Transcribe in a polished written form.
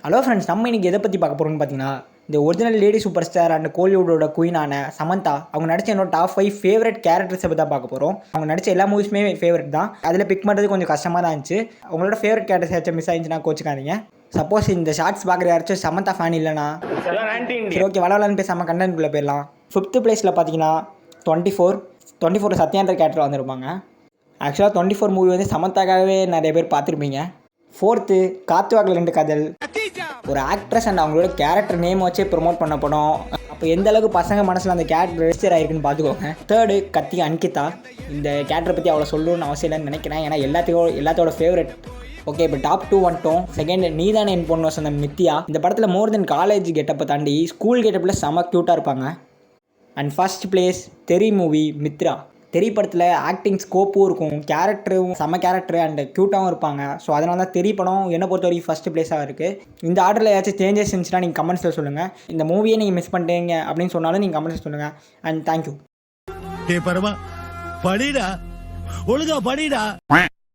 Hello friends, நம்ம இன்றைக்கி எதை பற்றி பார்க்க போகிறோம்னு பார்த்தீங்கன்னா, இந்த original lady super star and கோலிவுட்டோட குயினான சமந்தா அவங்க நடித்த என்னோட டாப் 5 ஃபேவரட் கேரக்டர்ஸை பற்றி தான் பார்க்க போகிறோம். அவங்க நடித்த எல்லா மூவிஸுமே ஃபேவரட் தான். அதில் பிக் பண்ணுறது கொஞ்சம் கஷ்டமாக தான் இருந்துச்சு. உங்களோட ஃபேவரட் கேரக்டர்ஸ் ஏதாச்சும் மிஸ் ஆகிடுச்சுன்னா கோச்சுக்காதீங்க. சப்போஸ் இந்த ஷார்ட்ஸ் பார்க்குற யாராச்சும் சமந்தா ஃபேன் இல்லைனா சரி, ஓகே, வளவலான்னு பேசாமல் கண்டென்ட்குள்ளே போயிடலாம். 5th பிளேஸில் பார்த்தீங்கன்னா 24 சத்யான்ற கேரக்டர் வந்திருப்பாங்க. ஆக்சுவலாக 24 மூவி வந்து சமந்தாக்காகவே நிறைய பேர் பார்த்துருப்பீங்க. 4th காத்து வாக்கில் 2 காதல். ஒரு ஆக்ட்ரஸ் அண்ட் அவங்களோட கேரக்டர் நேம் வச்சே ப்ரொமோட் பண்ண படம். அப்போ எந்த அளவுக்கு பசங்க மனசில் அந்த கேரக்டர் ரெஜிஸ்டர் ஆகிருக்குன்னு பார்த்துக்கோங்க. 3rd கத்தி அன்கிதா. இந்த கேரக்டரை பற்றி அவ்வளோ சொல்லணும்னு அவசியம் இல்லைன்னு நினைக்கிறேன், ஏன்னா எல்லாத்தோட ஃபேவரட். ஓகே, இப்போ டாப் 2 வந்துட்டோம். 2nd நீதானே என் பொண்ணு வசந்த மித்தியா. இந்த படத்தில் மோர் தென் காலேஜ் கெட்டப்பை தாண்டி ஸ்கூல் கெட்டப்பில் செம க்யூட்டாக இருப்பாங்க. அண்ட் 1st பிளேஸ் தெரி மூவி மித்ரா. தெரி படத்தில் ஆக்டிங் ஸ்கோப்பும் இருக்கும், கேரக்டரும் செம்ம கேரக்டர் அண்ட் க்யூட்டாகவும் இருப்பாங்க. ஸோ அதனால தான் தெரி படம் என்னை பொறுத்த வரைக்கும் 1st பிளேஸாக இருக்குது. இந்த ஆர்டரில் ஏதாச்சும் சேஞ்சஸ் இருந்துச்சுன்னா நீங்கள் கமெண்ட்ஸில் சொல்லுங்கள். இந்த மூவியை நீங்கள் மிஸ் பண்ணிட்டீங்க அப்படின்னு சொன்னாலும் நீங்கள் கமெண்ட்ஸில் சொல்லுங்கள். And thank you. படிடா ஒழுங்கா படிடா.